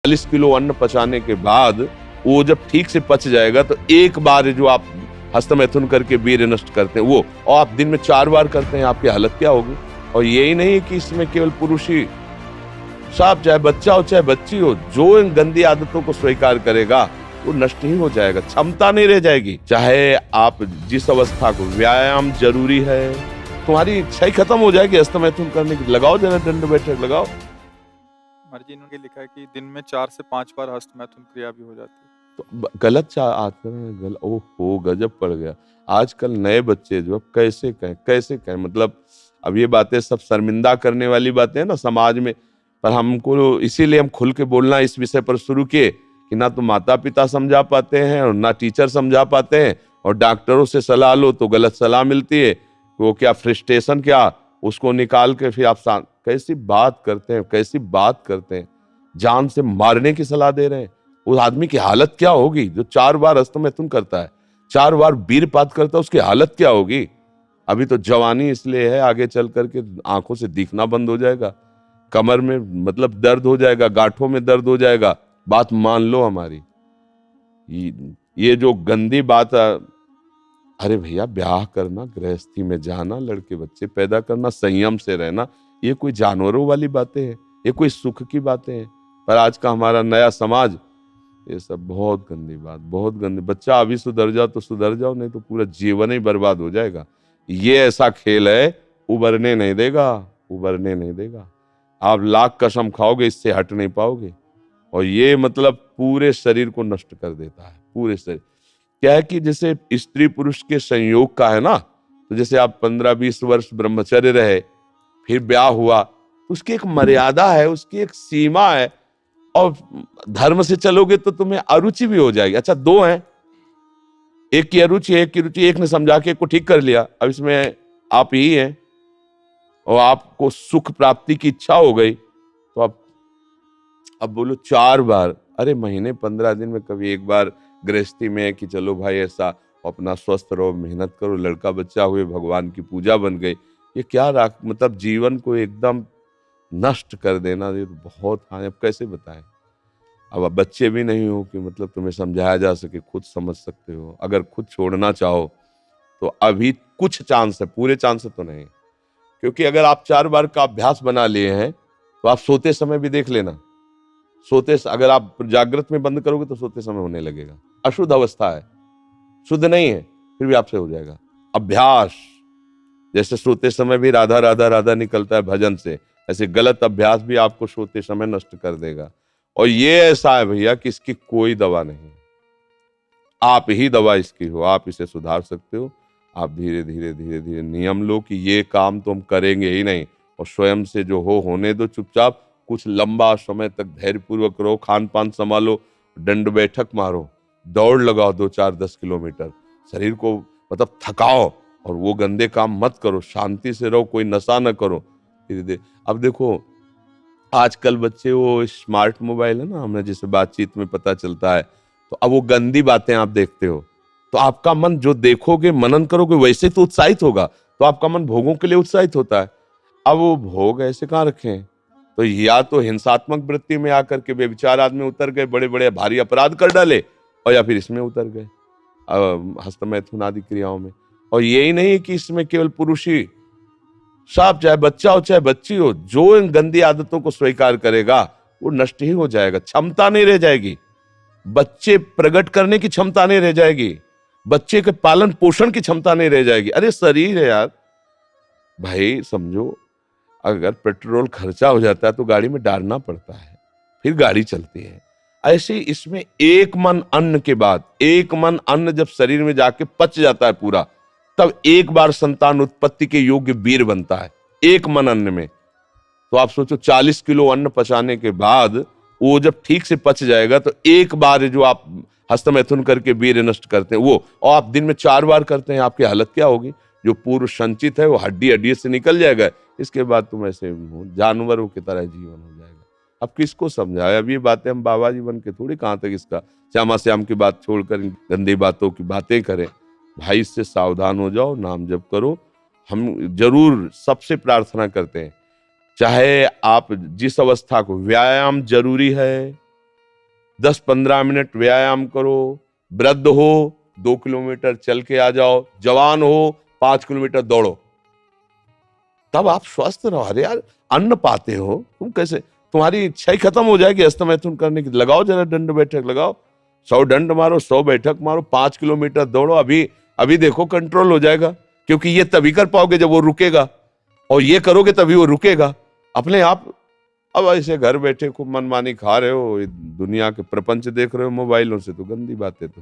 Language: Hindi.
40 किलो अन्न पचाने के बाद वो जब ठीक से पच जाएगा तो एक बार जो आप हस्तमैथुन करके वीर्य नष्ट करते हैं वो, और आप दिन में 4 बार करते हैं, आपकी हालत क्या होगी। और यही नहीं कि इसमें केवल पुरुष ही, साफ चाहे बच्चा हो चाहे बच्ची हो, जो इन गंदी आदतों को स्वीकार करेगा वो नष्ट ही हो जाएगा, क्षमता नहीं रह जाएगी। चाहे आप जिस अवस्था को, व्यायाम जरूरी है, तुम्हारी इच्छा ही खत्म हो जाएगी हस्तमैथुन करने की। लगाओ जरा दंड बैठक लगाओ। मर्जी इन्होंने लिखा है कि दिन में 4 से 5 बार हस्तमैथुन क्रिया भी हो जाती है। तो गलत आचरण गलत, ओहो गजब पड़ गया। आजकल नए बच्चे जो कैसे कहें, मतलब अब ये बातें सब शर्मिंदा करने वाली बातें हैं ना समाज में, पर हमको इसीलिए हम खुल के बोलना इस विषय पर शुरू किए कि ना तो माता पिता समझा पाते हैं और ना टीचर समझा पाते हैं, और डॉक्टरों से सलाह लो तो गलत सलाह मिलती है। वो क्या फ्रस्ट्रेशन, क्या उसको निकाल के फिर आप कैसी बात करते हैं, जान से मारने की सलाह दे रहे हैं। उस आदमी की हालत क्या होगी जो 4 बार हस्तमैथुन करता है, 4 बार वीरपात करता है, उसकी हालत क्या होगी। अभी तो जवानी इसलिए है, आगे चल करके आंखों से दिखना बंद हो जाएगा, कमर में मतलब दर्द हो जाएगा, गांठों में दर्द हो जाएगा। बात मान लो हमारी, ये जो गंदी बात, अरे भैया ब्याह करना, गृहस्थी में जाना, लड़के बच्चे पैदा करना, संयम से रहना, ये कोई जानवरों वाली बातें हैं, ये कोई सुख की बातें हैं। पर आज का हमारा नया समाज, ये सब बहुत गंदी बात, बहुत गंदी। बच्चा अभी सुधर जाओ तो सुधर जाओ, नहीं तो पूरा जीवन ही बर्बाद हो जाएगा। ये ऐसा खेल है, उबरने नहीं देगा। आप लाख कसम खाओगे, इससे हट नहीं पाओगे। और ये मतलब पूरे शरीर को नष्ट कर देता है, पूरे शरीर। क्या है कि जैसे स्त्री पुरुष के संयोग का है ना, तो जैसे आप 15-20 वर्ष ब्रह्मचर्य रहे, फिर ब्याह हुआ, तो उसकी एक मर्यादा है, उसकी एक सीमा है। और धर्म से चलोगे तो तुम्हें अरुचि भी हो जाएगी। अच्छा, 2 हैं, एक की अरुचि एक की रुचि, एक ने समझा के एक को ठीक कर लिया, अब इसमें आप ही हैं और आपको सुख प्राप्ति की इच्छा हो गई, तो अब बोलो 4 बार, अरे महीने 15 दिन में कभी एक बार गृहस्थी में कि चलो भाई ऐसा अपना स्वस्थ रहो, मेहनत करो, लड़का बच्चा हुए, भगवान की पूजा बन गई। ये क्या मतलब जीवन को एकदम नष्ट कर देना, ये तो बहुत हानि। अब कैसे बताएं, अब बच्चे भी नहीं हो कि मतलब तुम्हें समझाया जा सके, खुद समझ सकते हो। अगर खुद छोड़ना चाहो तो अभी कुछ चांस है, पूरे चांस तो नहीं, क्योंकि अगर आप 4 बार का अभ्यास बना लिए हैं तो आप सोते समय भी देख लेना, अगर आप जागृत में बंद करोगे तो सोते समय होने लगेगा। अशुद्ध अवस्था है, शुद्ध नहीं है, फिर भी आपसे हो जाएगा। अभ्यास, जैसे सोते समय भी राधा राधा राधा निकलता है भजन से, ऐसे गलत अभ्यास भी आपको सोते समय नष्ट कर देगा। और ये ऐसा है भैया कि इसकी कोई दवा नहीं, आप ही दवा इसकी हो, आप इसे सुधार सकते हो। आप धीरे धीरे नियम लो कि ये काम तो हम करेंगे ही नहीं, और स्वयं से जो होने दो चुपचाप। कुछ लंबा समय तक धैर्यपूर्वक रहो, खान पान संभालो, दंड बैठक मारो, दौड़ लगाओ 2-4-10 किलोमीटर, शरीर को मतलब थकाओ, और वो गंदे काम मत करो, शांति से रहो, कोई नशा न करो। धीरे धीरे अब देखो आजकल बच्चे, वो स्मार्ट मोबाइल है ना, हमें जैसे बातचीत में पता चलता है, तो अब वो गंदी बातें आप देखते हो तो आपका मन जो देखोगे, मनन करोगे, वैसे तो उत्साहित होगा, तो आपका मन भोगों के लिए उत्साहित होता है। अब वो भोग ऐसे कहाँ रखे हैं, तो या तो हिंसात्मक वृत्ति में आकर के बेविचार आदमी उतर गए, बड़े बड़े भारी अपराध कर डाले, और या फिर इसमें उतर गए हस्तमैथुन आदि क्रियाओं में। और यही नहीं कि इसमें केवल पुरुष ही, साफ चाहे बच्चा हो चाहे बच्ची हो, जो इन गंदी आदतों को स्वीकार करेगा वो नष्ट ही हो जाएगा, क्षमता नहीं रह जाएगी। बच्चे प्रकट करने की क्षमता नहीं रह जाएगी, बच्चे के पालन पोषण की क्षमता नहीं रह जाएगी। अरे शरीर है यार भाई, समझो अगर पेट्रोल खर्चा हो जाता है तो गाड़ी में डालना पड़ता है, फिर गाड़ी चलती है। ऐसे इसमें एक मन अन्न के बाद, एक मन अन्न जब शरीर में जाके पच जाता है पूरा, तब एक बार संतान उत्पत्ति के योग्य वीर बनता है, एक मन अन्न में। तो आप सोचो 40 किलो अन्न पचाने के बाद वो जब ठीक से पच जाएगा तो एक बार जो आप हस्तमैथुन करके वीर्य नष्ट करते हैं वो, और आप दिन में 4 बार करते हैं, आपकी हालत क्या होगी। जो पूर्व संचित है वो हड्डी हड्डी से निकल जाएगा, इसके बाद तुम ऐसे जानवरों की तरह जीवन हो जाएगा। अब किसको समझाए, अब ये बातें हम बाबा जी बन के थोड़ी कहाँ तक इसका श्यामा श्याम की बात छोड़कर गंदी बातों की बातें करें। भाई इससे सावधान हो जाओ, नाम जप करो। हम जरूर सबसे प्रार्थना करते हैं, चाहे आप जिस अवस्था को, व्यायाम जरूरी है, 10-15 मिनट व्यायाम करो। वृद्ध हो 2 किलोमीटर चल के आ जाओ, जवान हो 5 किलोमीटर दौड़ो, तब आप स्वस्थ रहो। अरे यार, अन्न पाते हो तुम, कैसे तुम्हारी इच्छा ही खत्म हो जाएगी हस्तमैथुन करने की। लगाओ जरा दंड बैठक लगाओ, 100 दंड मारो, 100 बैठक मारो, 5 किलोमीटर दौड़ो। अभी अभी देखो कंट्रोल हो जाएगा, क्योंकि ये तभी कर पाओगे जब वो रुकेगा, और ये करोगे तभी वो रुकेगा अपने आप। अब ऐसे घर बैठे खूब मनमानी खा रहे हो, दुनिया के प्रपंच देख रहे हो मोबाइलों से, तो गंदी बातें तो